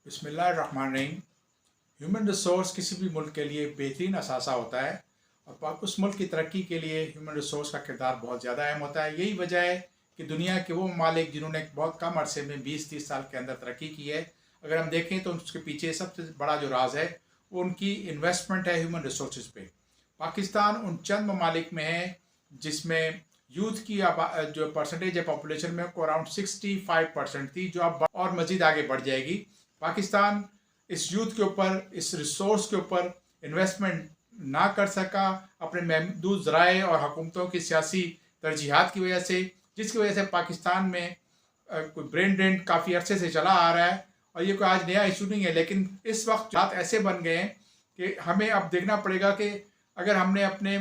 बिस्मिल्लाहिर्रहमानिर्रहीम। Human resource किसी भी मुल्क के लिए बेहतरीन असासा होता है और उस मुल्क की तरक्की के लिए ह्यूमन रिसोर्स का किरदार बहुत ज़्यादा अहम होता है। यही वजह है कि दुनिया के वो ममालिक जिन्होंने बहुत कम अरसे में 20-30 साल के अंदर तरक्की की है, अगर हम देखें तो उसके पीछे सबसे बड़ा जो राज है वो उनकी इन्वेस्टमेंट है ह्यूमन रिसोर्स पे। पाकिस्तान उन चंद ममालिक में है जिसमें यूथ की जो परसेंटेज है पॉपुलेशन में को अराउंड 65% थी, जो अब और मज़ीद आगे बढ़ जाएगी। पाकिस्तान इस यूथ के ऊपर, इस रिसोर्स के ऊपर इन्वेस्टमेंट ना कर सका अपने महदूद ज़राए और हुकूमतों की सियासी तरजीहात की वजह से, जिसकी वजह से पाकिस्तान में कोई ब्रेन ड्रेन काफ़ी अरसे से चला आ रहा है और ये कोई आज नया इशू नहीं है। लेकिन इस वक्त हालात ऐसे बन गए हैं कि हमें अब देखना पड़ेगा कि अगर हमने अपने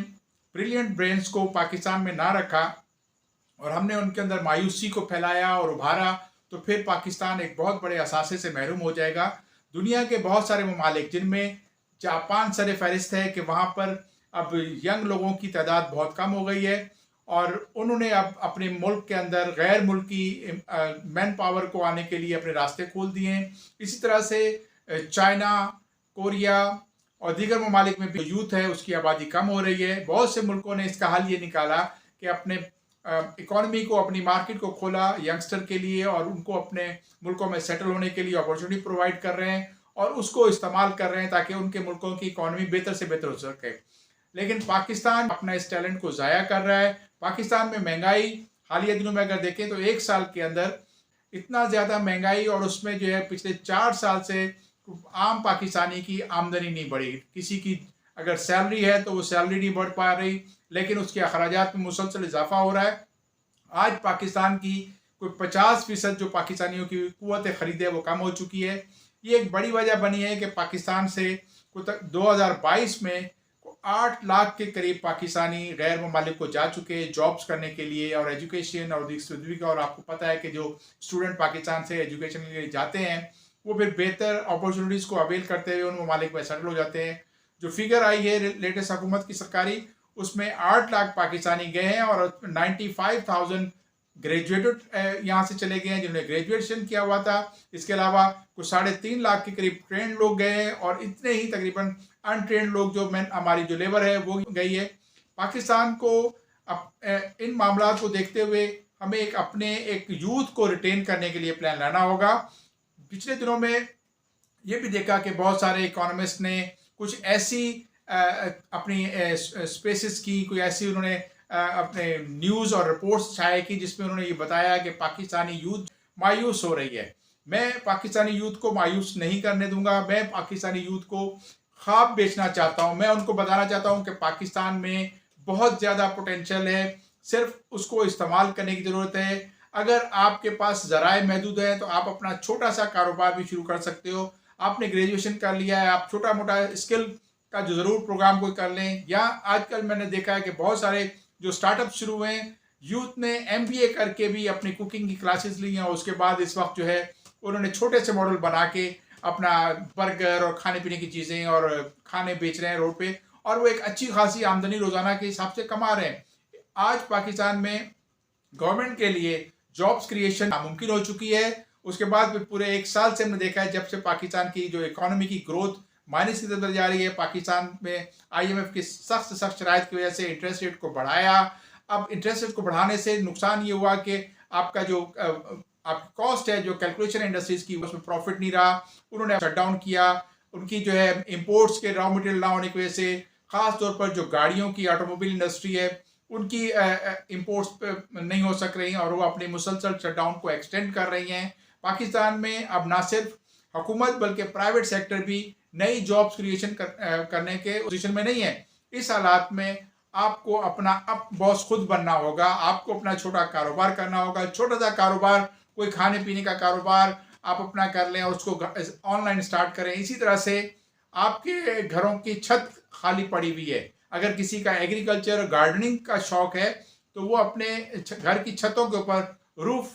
ब्रिलियंट ब्रेन्स को पाकिस्तान में ना रखा और हमने उनके अंदर मायूसी को फैलाया और उभारा, तो फिर पाकिस्तान एक बहुत बड़े असासे से महरूम हो जाएगा। दुनिया के बहुत सारे ममालिक, जिनमें जापान सर फहरिस्त है कि वहाँ पर अब यंग लोगों की तादाद बहुत कम हो गई है और उन्होंने अब अपने मुल्क के अंदर गैर मुल्की मैन पावर को आने के लिए अपने रास्ते खोल दिए हैं। इसी तरह से चाइना, कोरिया और दीगर ममालिक में भी यूथ है उसकी आबादी कम हो रही है। बहुत से मुल्कों ने इसका हल ये निकाला कि अपने इकॉनमी को, अपनी मार्केट को खोला यंगस्टर के लिए और उनको अपने मुल्कों में सेटल होने के लिए अपॉर्चुनिटी प्रोवाइड कर रहे हैं और उसको इस्तेमाल कर रहे हैं ताकि उनके मुल्कों की इकॉनमी बेहतर से बेहतर हो सके। लेकिन पाकिस्तान अपना इस टैलेंट को ज़ाया कर रहा है। पाकिस्तान में महंगाई हालिया दिनों में अगर देखें तो एक साल के अंदर इतना ज़्यादा महंगाई, और उसमें जो है पिछले 4 साल से आम पाकिस्तानी की आमदनी नहीं बढ़ी। किसी की अगर सैलरी है तो वो सैलरी नहीं बढ़ पा रही, लेकिन उसके अखराजात में मुसलसल इजाफा हो रहा है। आज पाकिस्तान की कोई 50% जो पाकिस्तानियों की कुव्वत ख़रीद है वो कम हो चुकी है। ये एक बड़ी वजह बनी है कि पाकिस्तान से कुछ 2022 में 8 लाख के करीब पाकिस्तानी गैर ममालिक को जा चुके हैं जॉब्स करने के लिए और एजुकेशन और का। और आपको पता है कि जो स्टूडेंट पाकिस्तान से एजुकेशन के लिए जाते हैं वो फिर बेहतर अपॉर्चुनिटीज़ को अवेल करते हुए उन ममालिक में सेटल हो जाते हैं। जो फिगर आई है लेटेस्ट हुकूमत की सरकारी, उसमें 8 लाख पाकिस्तानी गए हैं और 95,000 ग्रेजुएटेड यहाँ से चले गए हैं जिन्होंने ग्रेजुएशन किया हुआ था। इसके अलावा कुछ 3.5 लाख के करीब ट्रेंड लोग गए हैं और इतने ही तकरीबन अनट्रेंड लोग जो हमारी जो लेबर है वो गई है। पाकिस्तान को इन मामला को देखते हुए हमें एक यूथ को रिटेन करने के लिए प्लान लाना होगा। पिछले दिनों में ये भी देखा कि बहुत सारे इकोनॉमिस्ट ने कुछ ऐसी अपनी स्पेसिस की, कोई ऐसी उन्होंने अपने न्यूज़ और रिपोर्ट्स छाए की जिसमें उन्होंने ये बताया कि पाकिस्तानी यूथ मायूस हो रही है। मैं पाकिस्तानी यूथ को मायूस नहीं करने दूंगा। मैं पाकिस्तानी यूथ को ख्वाब बेचना चाहता हूं। मैं उनको बताना चाहता हूं कि पाकिस्तान में बहुत ज़्यादा पोटेंशियल है, सिर्फ उसको इस्तेमाल करने की ज़रूरत है। अगर आपके पास ज़राए महदूद है तो आप अपना छोटा सा कारोबार भी शुरू कर सकते हो। आपने ग्रेजुएशन कर लिया है, आप छोटा मोटा स्किल का जो ज़रूर प्रोग्राम कोई कर लें। या आजकल मैंने देखा है कि बहुत सारे जो स्टार्टअप शुरू हुए हैं, यूथ ने MBA करके भी अपनी कुकिंग की क्लासेस ली हैं और उसके बाद इस वक्त जो है उन्होंने छोटे से मॉडल बना के अपना बर्गर और खाने पीने की चीज़ें और खाने बेच रहे हैं रोड पे, और वो एक अच्छी खासी आमदनी रोज़ाना के हिसाब से कमा रहे हैं। आज पाकिस्तान में गवर्नमेंट के लिए जॉब्स क्रिएशन नामुमकिन हो चुकी है। उसके बाद भी पूरे 1 साल से हमने देखा है जब से पाकिस्तान की जो इकोनॉमी की ग्रोथ माइनस की तरफ जा रही है। पाकिस्तान में IMF की सख्त शराइत की वजह से इंटरेस्ट रेट को बढ़ाया। अब इंटरेस्ट रेट को बढ़ाने से नुकसान ये हुआ कि आपका जो आपकी कॉस्ट है, जो कैलकुलेशन इंडस्ट्रीज की, उसमें प्रॉफिट नहीं रहा। उन्होंने शट डाउन किया। उनकी जो है इम्पोर्ट्स के रॉ मटेरियल ना होने की वजह से, ख़ास तौर पर जो गाड़ियों की ऑटोमोबाइल इंडस्ट्री है उनकी इम्पोर्ट्स नहीं हो सक रही और वो अपने मुसलसल शटडाउन को एक्सटेंड कर रही हैं। पाकिस्तान में अब ना सिर्फ हुकूमत बल्कि प्राइवेट सेक्टर भी नई जॉब्स क्रिएशन करने के पोजीशन में नहीं है। इस हालात में आपको अपना बॉस खुद बनना होगा। आपको अपना छोटा कारोबार करना होगा। छोटा सा कारोबार, कोई खाने पीने का कारोबार आप अपना कर लें और उसको ऑनलाइन स्टार्ट करें। इसी तरह से आपके घरों की छत खाली पड़ी हुई है, अगर किसी का एग्रीकल्चर गार्डनिंग का शौक है तो वो अपने घर की छतों के ऊपर रूफ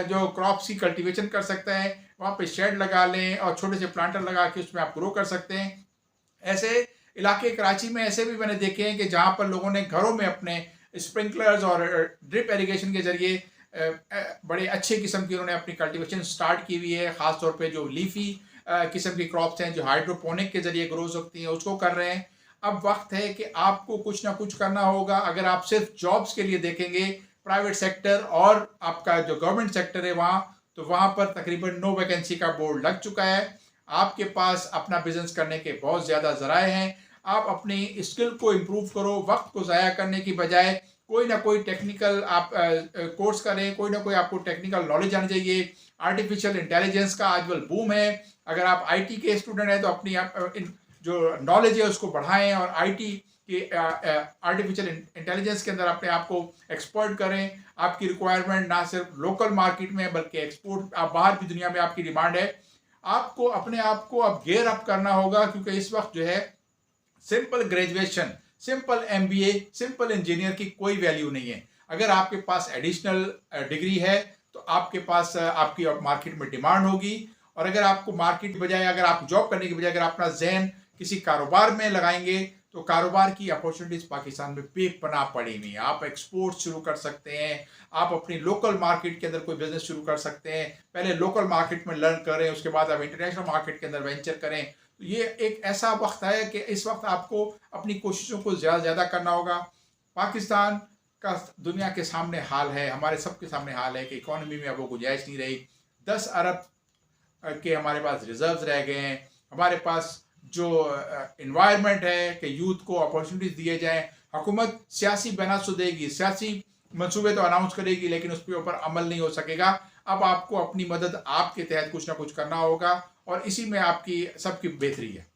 जो क्रॉप्स की कल्टीवेशन कर सकता है। वहाँ पे शेड लगा लें और छोटे से प्लांटर लगा के उसमें आप ग्रो कर सकते हैं। ऐसे इलाके कराची में ऐसे भी मैंने देखे हैं कि जहाँ पर लोगों ने घरों में अपने स्प्रिंकलर्स और ड्रिप इरिगेशन के जरिए बड़े अच्छे किस्म की उन्होंने अपनी कल्टीवेशन स्टार्ट की हुई है। ख़ास तौर पे जो लीफी किस्म की क्रॉप्स हैं जो हाइड्रोपोनिक के ज़रिए ग्रो सकती हैं, उसको कर रहे हैं। अब वक्त है कि आपको कुछ ना कुछ करना होगा। अगर आप सिर्फ जॉब्स के लिए देखेंगे प्राइवेट सेक्टर और आपका जो गवर्नमेंट सेक्टर है वहाँ, तो वहाँ पर तकरीबन नो वैकेंसी का बोर्ड लग चुका है। आपके पास अपना बिजनेस करने के बहुत ज़्यादा ज़राए हैं। आप अपनी स्किल को इम्प्रूव करो, वक्त को ज़ाया करने की बजाय कोई ना कोई टेक्निकल आप कोर्स करें, कोई ना कोई आपको टेक्निकल नॉलेज आनी चाहिए। आर्टिफिशियल इंटेलिजेंस का आजकल बूम है। अगर आप आईटी के स्टूडेंट हैं तो अपनी जो नॉलेज है उसको बढ़ाएं और आईटी के आर्टिफिशियल इंटेलिजेंस के अंदर अपने आप को एक्सपर्ट करें। आपकी रिक्वायरमेंट ना सिर्फ लोकल मार्केट में बल्कि एक्सपोर्ट, आप बाहर की दुनिया में आपकी डिमांड है। आपको अपने आप को अब गेयर अप करना होगा, क्योंकि इस वक्त जो है simple graduation, simple MBA, simple engineer की कोई वैल्यू नहीं है। अगर आपके पास एडिशनल डिग्री है तो आपके पास आपकी मार्केट में डिमांड होगी। और अगर आपको मार्केट की बजाय, अगर आप जॉब करने की बजाय अगर अपना जहन किसी कारोबार में लगाएंगे तो कारोबार की अपॉर्चुनिटीज पाकिस्तान में बेपनाह पड़ी हुई है। आप एक्सपोर्ट शुरू कर सकते हैं, आप अपनी लोकल मार्केट के अंदर कोई बिजनेस शुरू कर सकते हैं। पहले लोकल मार्केट में लर्न करें, उसके बाद आप इंटरनेशनल मार्केट के अंदर वेंचर करें। तो ये एक ऐसा वक्त है कि इस वक्त आपको अपनी कोशिशों को ज़्यादा ज़्यादा करना होगा। पाकिस्तान का दुनिया के सामने हाल है, हमारे सबके सामने हाल है कि इकोनॉमी में अब वो गुंजाइश नहीं रही। 10 अरब के हमारे पास रिजर्व्स रह गए हैं। हमारे पास जो इन्वायरमेंट है कि यूथ को अपॉर्चुनिटीज दिए जाएं। हुकूमत सियासी बयान देगी, सियासी मंसूबे तो अनाउंस करेगी, लेकिन उसके ऊपर अमल नहीं हो सकेगा। अब आपको अपनी मदद आपके तहत कुछ ना कुछ करना होगा और इसी में आपकी सबकी बेहतरी है।